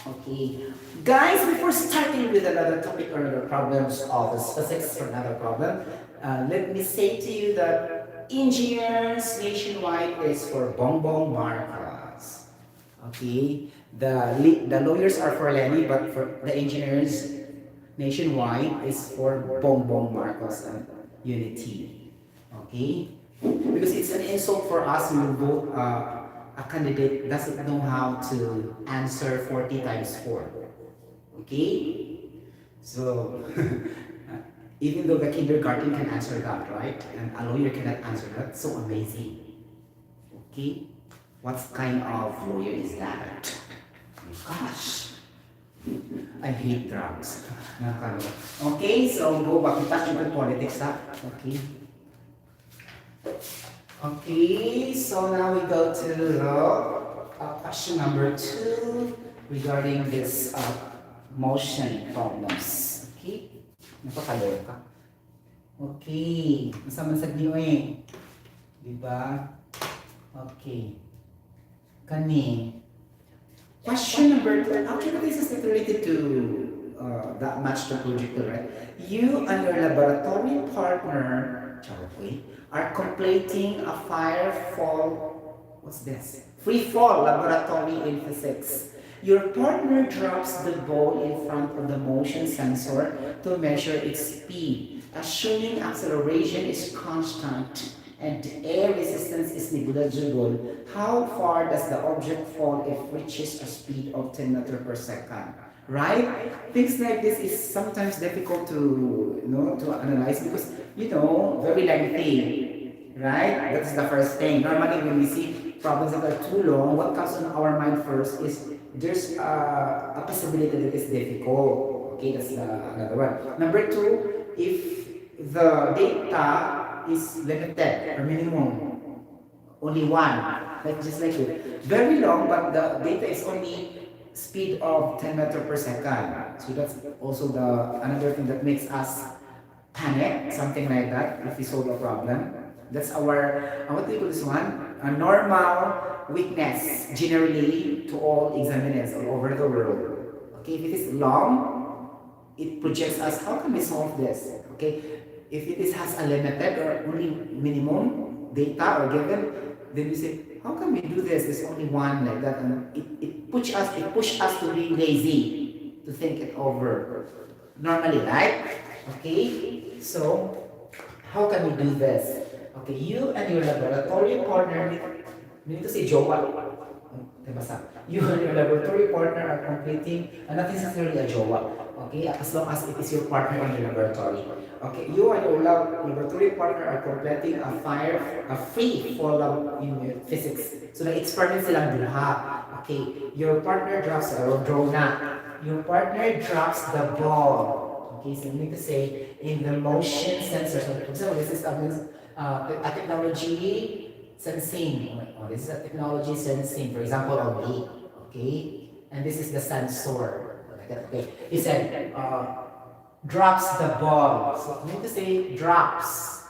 Okay, guys, before starting with another topic or another problems of the physics for another problem, let me say to you that engineers nationwide is for bongbong marcos. Okay, the lawyers are for Lenny, but for the engineers nationwide is for bongbong marcos and unity. Okay, because it's an insult for us who vote a candidate doesn't know how to answer 40 times 4. Okay? So, even though the kindergarten can answer that, right? And a lawyer cannot answer that, so amazing. Okay? What kind of lawyer is that? Gosh, I hate drugs. Okay, so go back to touch with politics, ha? Okay. Okay, so now we go to the question number 2 regarding this motion problems. Okay? Napakalayo ka. Okay. Masama-sag niyo eh. Diba? Okay. Kani. Question number 2. Actually, this is not related to that much to projector, right? You and your laboratory partner, are completing a free fall laboratory in physics. Your partner drops the ball in front of the motion sensor to measure its speed. Assuming acceleration is constant and air resistance is negligible, how far does the object fall if it reaches a speed of 10 meters per second? Right? Things like this is sometimes difficult to to analyze because very lengthy, right? That's the first thing. Normally, when we see problems that are too long, what comes in our mind first is there's a possibility that it's difficult. Okay, that's another one. Number two, if the data is limited or minimum, only one, like just like it, very long, but the data is only speed of 10 meters per second. So that's also the another thing that makes us panic, something like that, if we solve a problem. That's our, what do you call this one? A normal weakness, generally, to all examiners all over the world. Okay, if it is long, it projects us, how can we solve this? Okay, if it is has a limited or only minimum data or given, then we say, how can we do this? There's only one like that, and it push us to be lazy, to think it over. Normally, right? Okay, so how can we do this? Okay, you and your laboratory partner, we need to say jowa. You and your laboratory partner are completing, not necessarily a jowa, okay, as long as it is your partner in the laboratory. Okay, you and your laboratory partner are completing a free fall in physics. So the experiment silang duha. Okay, your partner drops your partner drops the ball. Okay, so you need to say in the motion sensor. So this is a technology sensing. This is a technology sensing, for example, only. Okay, and this is the sensor. Okay, he said drops the ball. So we need to say drops.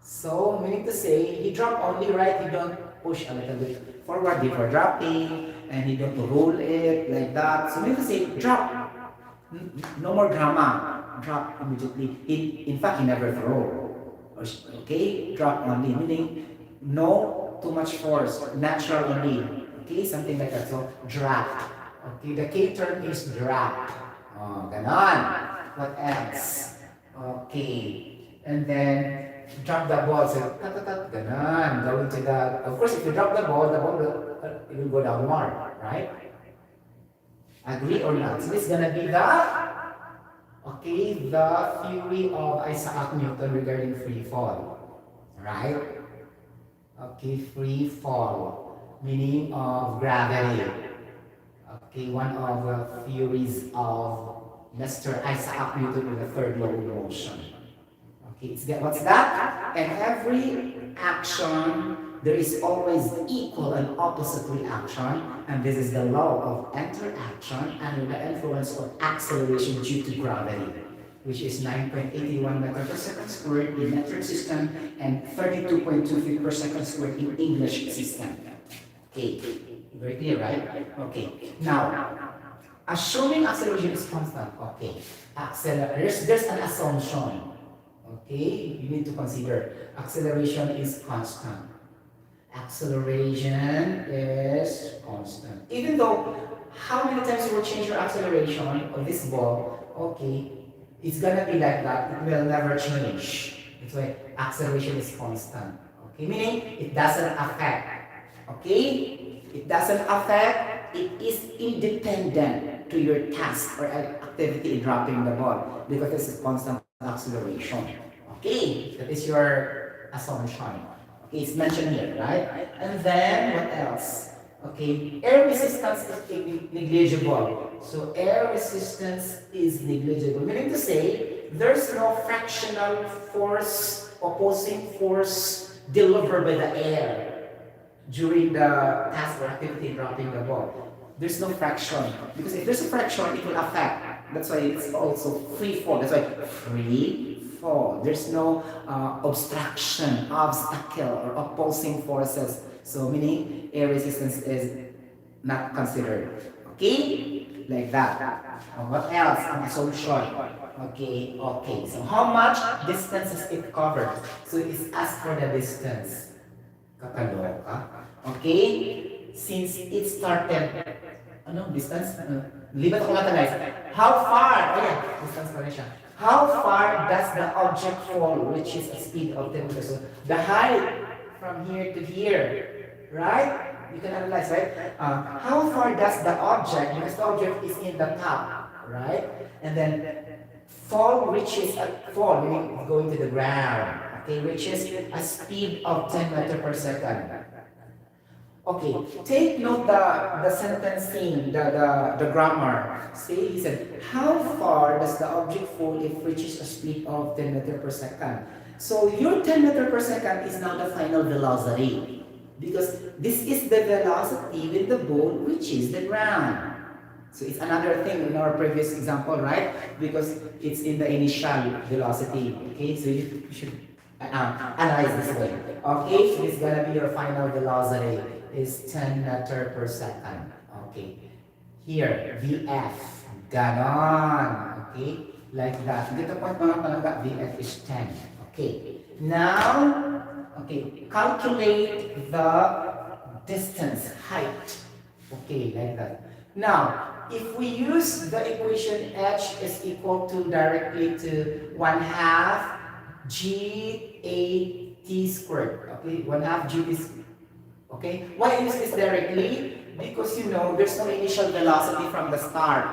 So we need to say he dropped only, right? He don't push a little bit forward before dropping, and he don't roll it like that. So we need to say drop. No more drama. Drop immediately. In fact, he never throw. Okay, drop only, meaning no too much force, natural only. Okay, something like that. So drop. Okay, the K term is drop. Oh, ganon. What else? Okay, and then drop the ball. So ganon. Going to the. Of course, if you drop the ball will, it will go down more, right? Agree or not? So this is gonna be the theory of Isaac Newton regarding free fall, right? Okay, free fall, meaning of gravity. Okay, one of the theories of Mr. Isaac Newton with the third law of motion. Okay, what's that? And every action, there is always equal and opposite reaction, and this is the law of interaction and the influence of acceleration due to gravity, which is 9.81 meters per second squared in metric system and 32.2 feet per second squared in English system. Okay, very clear, right? Okay, now, Assuming acceleration is constant, okay. There's an assumption. Okay, you need to consider acceleration is constant. Acceleration is constant. Even though how many times you will change your acceleration of this ball, okay, it's gonna be like that. It will never change. That's why acceleration is constant. Okay, meaning it doesn't affect. Okay, it doesn't affect. It is independent to your task or activity in dropping the ball because this is constant acceleration. Okay, that is your assumption. Okay, it's mentioned here, right? And then what else? Okay, air resistance is negligible. So air resistance is negligible, meaning to say there's no fractional force, opposing force delivered by the air during the task or activity dropping the ball. There's no fraction because if there's a fraction, it will affect. That's why it's also free fall. That's why free fall. There's no obstruction, obstacle, or opposing forces. So meaning air resistance is not considered. Okay? Like that. What else? An assumption. Okay, okay. So how much distance is it covered? So it's asked for the distance. Kakaloka. Okay? Since it started, ano, distance? Libat ako mata guys. How far? Oh yeah, distance pa rin siya. How far does the object fall, which is a speed of 10 meters? So the height from here to here, right? You can analyze, right? How far does the object, because the object is in the top, right? And then fall reaches, fall meaning going to the ground, okay, reaches a speed of 10 meters per second. Okay, take note the sentencing, the grammar. Say, he said, how far does the object fall if it reaches a speed of 10 meters per second? So your 10 meters per second is now the final velocity. Because this is the velocity when the ball reaches the ground. So it's another thing in our previous example, right? Because it's in the initial velocity. Okay, so you should analyze this way. Okay, so it's gonna be your final velocity is 10 meters per second. Okay. Here, VF. Ganon. Okay? Like that. Dito po mga palangga, VF is 10. Okay. Now, okay, calculate the distance, height. Okay, like that. Now, if we use the equation H is equal to directly to 1/2 GAT squared. Okay, 1/2 GT squared. Okay, why use this directly? Because you know there's no initial velocity from the start.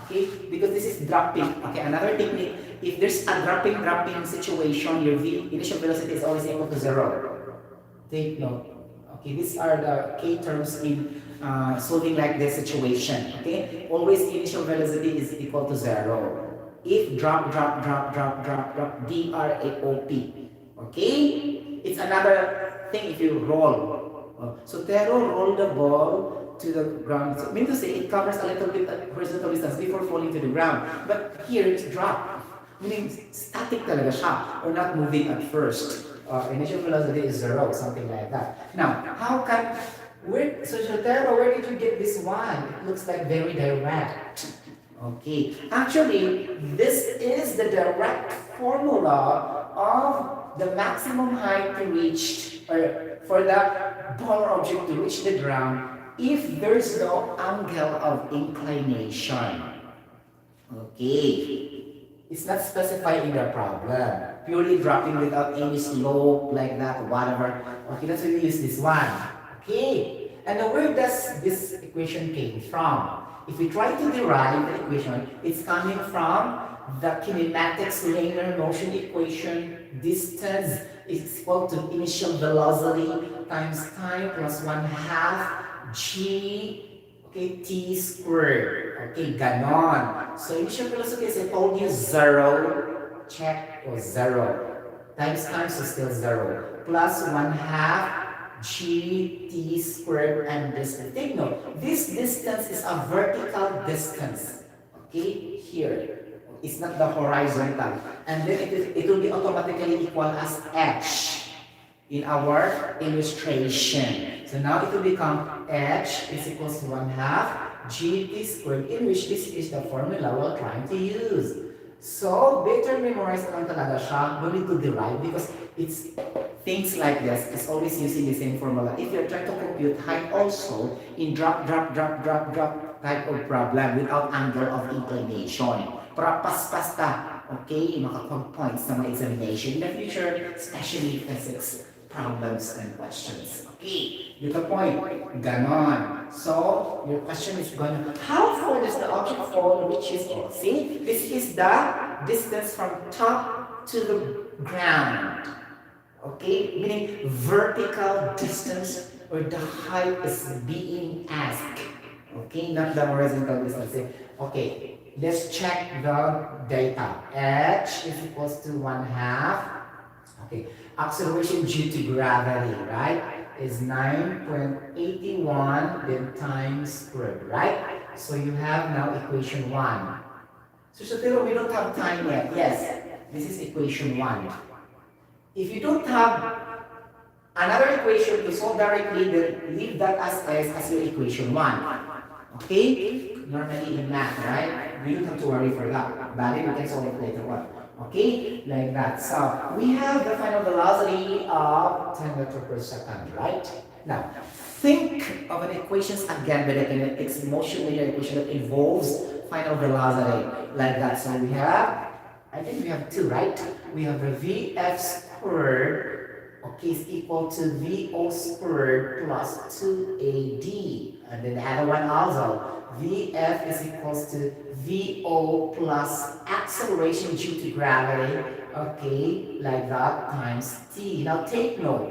Okay, because this is dropping. Okay, another technique, if there's a dropping situation, your initial velocity is always equal to 0. Take note. Okay, these are the key terms in solving like this situation. Okay, always initial velocity is equal to 0. If drop, DRAOP. Okay, it's another thing if you roll. Sotero rolled the ball to the ground. So, mean to say, it covers a little bit of horizontal distance before falling to the ground. But here, it's dropped. Meaning, static talaga siya, or not moving at first. Initial velocity is 0, something like that. Now, how can, so Sotero, where did you get this one? It looks like very direct. Okay, actually, this is the direct formula of the maximum height to reach, or for the ball or object to reach the ground if there's no angle of inclination. Okay, it's not specified in the problem. Purely dropping without any slope like that, whatever. Okay, that's why we use this one. Okay, and where does this equation came from? If we try to derive the equation, it's coming from the kinematics linear motion equation. Distance is equal to initial velocity times time plus 1/2 G, okay, T squared. Okay, ganon. So initial velocity, as I told you, 0. Check, or 0. Times time, so still 0. Plus 1/2 GT squared and distance. Take note, this distance is a vertical distance. Okay, here. It's not the horizontal. And then it will be automatically equal as H in our illustration. So now it will become H is equals to 1/2 gt squared, in which this is the formula we're trying to use. So, better memorize naman talaga siya. No need to derive because it's things like this. It's always using the same formula. If you're trying to compute height also in drop type of problem without angle of inclination. Para paspas ka, okay, makakapag points na mga examination in the future, especially physics problems and questions. Okay, you the point. Ganon. So, your question is going, how far does the object fall, which is, oh, see, this is the distance from top to the ground. Okay, meaning vertical distance or the height is being asked. Okay, not the horizontal distance. Okay, let's check the data. H is equals to 1/2. Okay, acceleration due to gravity, right, is 9.81 then times squared, right? So you have now equation 1. So Sotero, we don't have time yet. Yes, this is equation 1. If you don't have another equation to solve directly, then leave that as your equation 1. Okay? Normally in math, right? We don't have to worry for that. But we can solve it later on. Okay? Like that. So, we have the final velocity of 10 meters per second, right? Now, think of an equation again, but it's motion linear equation that involves final velocity. Like that. So, we have, I think we have two, right? We have the Vf squared, okay, is equal to Vo squared plus 2AD. And then the other one also. Vf is equals to Vo plus acceleration due to gravity, okay, like that, times t. Now take note,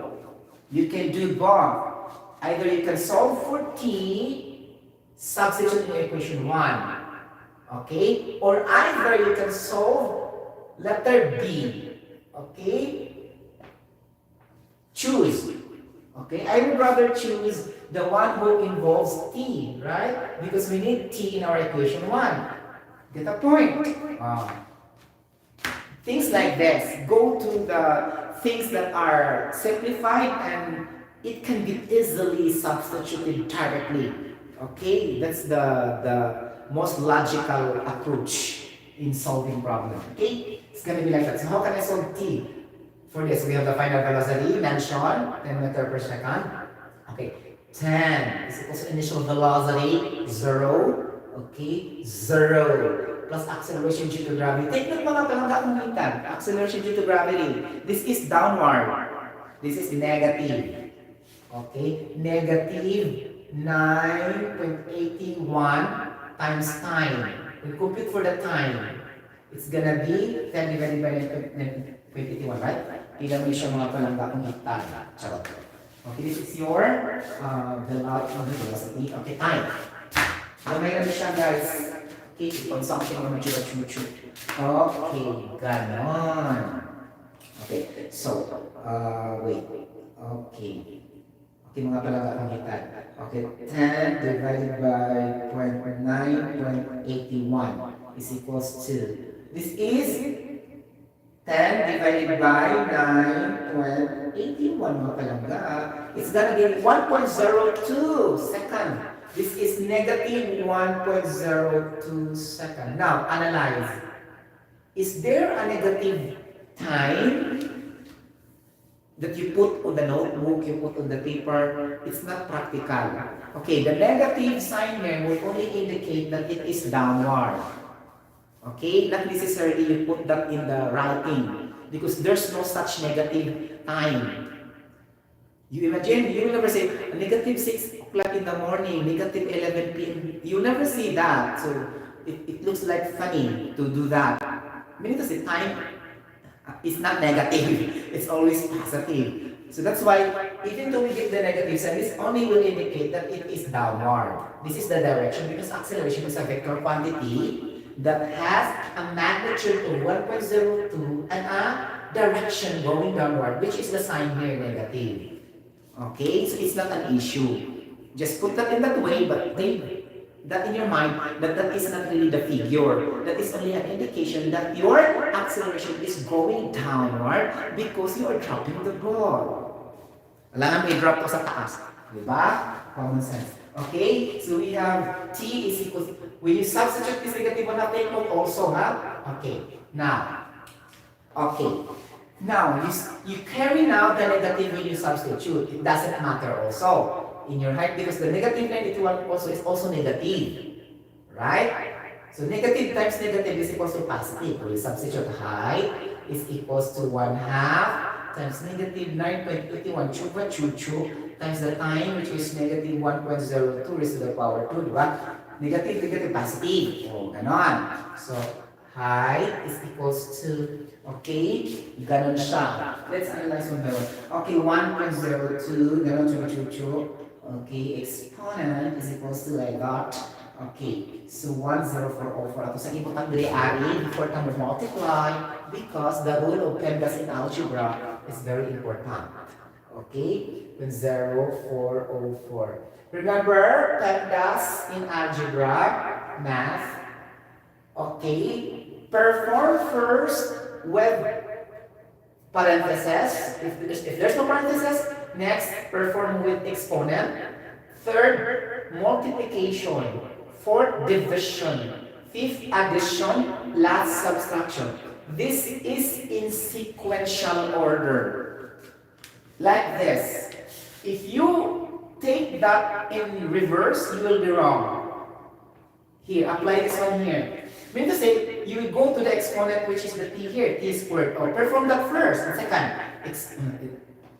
you can do both. Either you can solve for t, substitute in equation 1, okay, or either you can solve letter b, okay, choose. Okay, I would rather choose the one who involves t, right? Because we need t in our equation 1. Get the point? Things like this. Go to the things that are simplified and it can be easily substituted directly. Okay, that's the most logical approach in solving problems. Okay, it's gonna be like that. So how can I solve t? For this, we have the final velocity mentioned, 10 meters per second. Okay, 10 is equals to initial velocity, 0. Okay, 0. Plus acceleration due to gravity. Take note mga palangga kung mintan. Acceleration due to gravity. This is downward. This is negative. Okay, negative 9.81 times time. We compute for the time. It's gonna be 10 divided by 9.81, right? Ilan mo siya mga palangga kung hektar. Charot. Okay, this is your velocity. Okay, time. Gamay na siya, guys. Okay, pag something na machuchu. Okay, ganon. Okay, so, wait. Okay. Okay, mga palangga kung hektar. Okay, 10 divided by 9.81 is equals to, this is 10 divided by 9.81 mga palangga. It's gonna be 1.02 second. This is negative 1.02 second. Now, analyze. Is there a negative time that you put on the notebook, you put on the paper? It's not practical. Okay, the negative sign here will only indicate that it is downward. Okay, not necessarily you put that in the writing because there's no such negative time. You imagine, you will never say negative 6 o'clock in the morning, negative 11 p.m. You'll never see that. So it looks like funny to do that. Meaning to say time is not negative, it's always positive. So that's why even though we get the negative sign, this only will indicate that it is downward. This is the direction because acceleration is a vector quantity that has a magnitude of 1.02 and a direction going downward, which is the sign here negative. Okay, so it's not an issue. Just put that in that way, but think that in your mind that that is not really the figure. That is only an indication that your acceleration is going downward because you are dropping the ball. Alam may drop ko sa taas. Diba? Common sense. Okay? So we have t is equal to, when you substitute this negative 1 half, take note also, ha? Okay. Now, okay. Now, you carry now the negative when you substitute. It doesn't matter also in your height because the negative 91 also is also negative. Right? So negative times negative is equals to positive. We substitute height is equals to 1 half times negative 9.81 chupa chuchu times the time which is negative 1.02 raised to the power 2, diba? Negative, negative, positive. O, ganon. So, height is equals to, okay, ganon siya. Let's analyze one by one. Okay, 1.02, ganon chupa chuchu. Okay, exponent is equals to like that. Okay, so 10404. Ato sa ibutang ari before ka multiply because the rule of PEMDAS in algebra is very important. Okay, 10404. Remember PEMDAS in algebra, math. Okay, perform first with parentheses. If there's no parentheses, next perform with exponent. Third, multiplication. Fourth, division. Fifth, addition. Last, subtraction. This is in sequential order. Like this. If you take that in reverse, you will be wrong. Here, apply this one here. Mean to say, you will go to the exponent which is the t here, t squared. Or perform that first and second.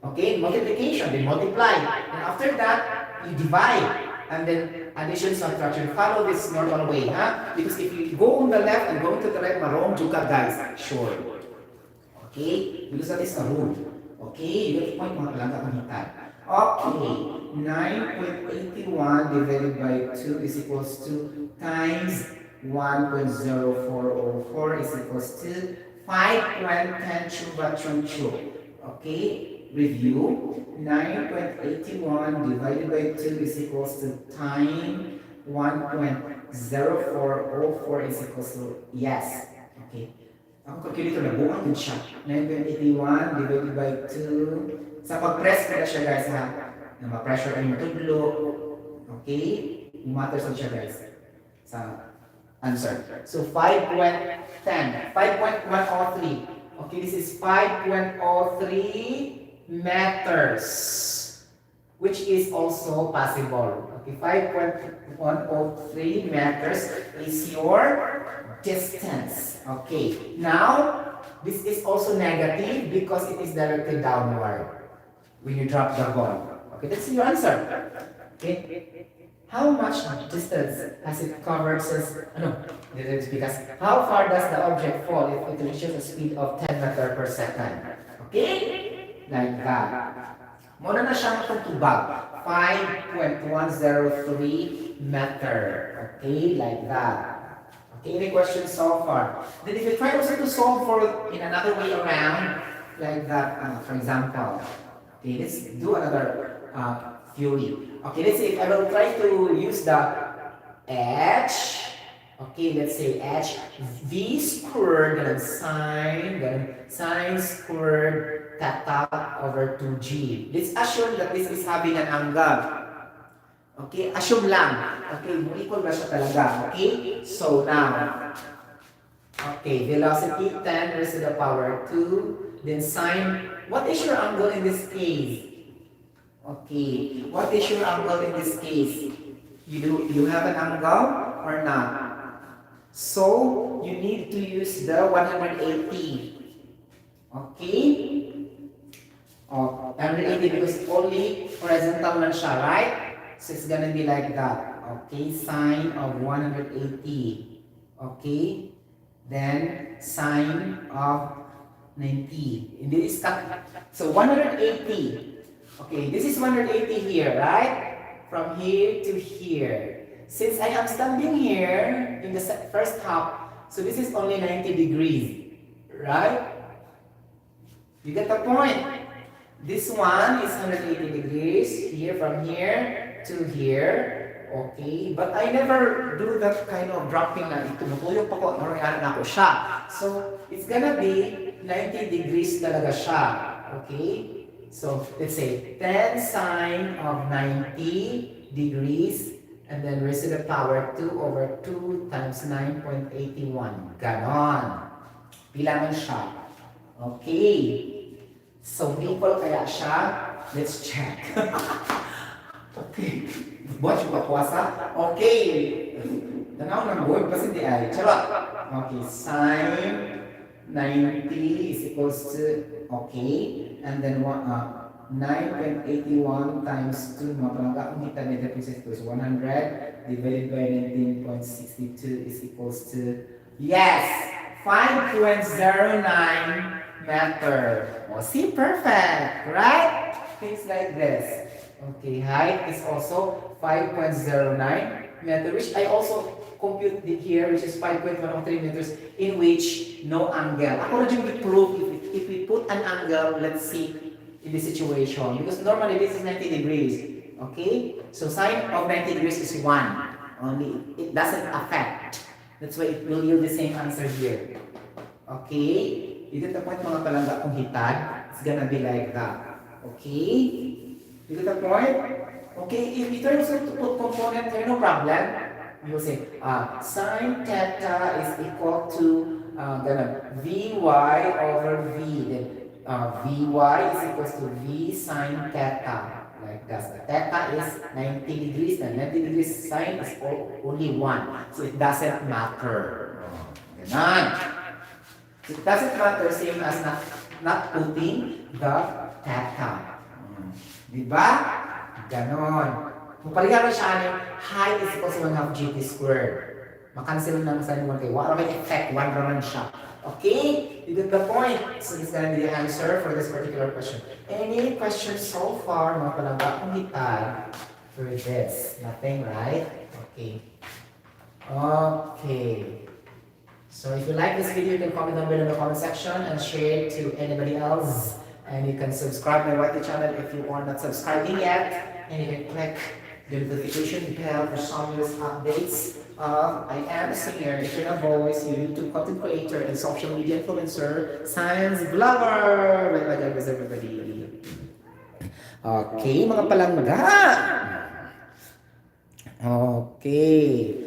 Okay, multiplication, then multiply. And after that, you divide. And then addition, subtraction. Follow this normal way, huh? Because if you go on the left and go to the right, marong juga guys. Sure. Okay? Because that is the rule. Okay? You get the point, mga kalangga kamitan. Okay. 9.81 divided by 2 is equals to times 1.0404 is equals to 5.10 chuba chunchu. Okay? Review. 9.81 divided by 2 is equals to time 1.0404 is equals to yes. Okay. Ang calculator na buang din siya. 9.81 divided by 2. Sa pag-press ko na siya guys ha. Na ma-pressure ay matudlo. Okay. Matters on siya guys. Sa answer. So 5.10. 5.103. Okay, this is 5.03 meters, which is also possible. Okay, 5.103 meters is your distance. Okay, now this is also negative because it is directed downward when you drop the ball. Okay, that's your answer. Okay, how much distance has it covered since? This is because how far does the object fall if it reaches a speed of 10 meters per second? Okay. Like that. Muna na siyang tubag. 5.103 meter. Okay, like that. Okay, any questions so far? Then if you try also to solve for in another way around, like that, for example. Okay, let's do another theory. Okay, let's say if I will try to use the h. Okay, let's say h v squared and sine squared theta over 2g. Let's assume that this is having an angle. Okay, assume lang. Okay, equal ba siya talaga? Okay, so now, okay, velocity 10 raised to the power 2, then sine, what is your angle in this case? Okay, what is your angle in this case? You have an angle or not? So, you need to use the 180. Okay? Oh, 180 because only horizontal lang siya, right? So, it's gonna be like that. Okay? Sine of 180. Okay? Then, sine of 90. And this is so 180. Okay, this is 180 here, right? From here to here. Since I am standing here in the first half, so this is only 90 degrees, right? You get the point? This one is 180 degrees, here from here to here, okay? But I never do that kind of dropping na tumutuyok pa ko, naroon na ako siya. So, it's gonna be 90 degrees talaga siya, okay? So, let's say 10 sine of 90 degrees, and then raised to the power 2 over 2 times 9.81. Ganon. Pila man siya. Okay. So, people kaya siya? Let's check. Okay. Buwan siya pakwasa? Okay. Tanaw ng word kasi di ay. Charot. Okay. Sine 90 is equals to, okay. And then 9.81 times 2, mga palangga, kung kita nito is 100 divided by 19.62 is equals to, yes, 5.09 meter. Oh, see, perfect, right? Things like this. Okay, height is also 5.09 meter, which I also compute it here, which is 5.103 meters, in which no angle. Ako na yung prove if we put an angle, let's see in this situation, because normally this is 90 degrees. Okay, so sine of 90 degrees is 1. Only it doesn't affect. That's why it will yield the same answer here. Okay, you get the point, mga palangga, kung hitad, it's gonna be like that. Okay, you get the point? Okay, if you try to put component here, no problem. You will say sine theta is equal to Vy over V. Then Vy is equals to V sine theta. Like that. The theta is 90 degrees, and 90 degrees sine is only 1. So it doesn't matter. Ganon. It doesn't matter, same as not putting the theta. Diba? Ganon. Kung palihan mo siya, height is equals to 1/2 gt squared. Makancel lang sa inyo kay wala may effect, 1 naman siya. Okay? You get the point. So this is going to be the answer for this particular question. Any questions so far, mga palangga, kung hitad for this? Nothing, right? Okay. Okay. So if you like this video, you can comment down below in the comment section and share it to anybody else. And you can subscribe my YT channel if you are not subscribing yet. And you can click the notification bell for some news updates. I am a singer, a voice, YouTube content creator, and social media influencer, science blogger. My God bless everybody. Okay, mga palangga. Okay.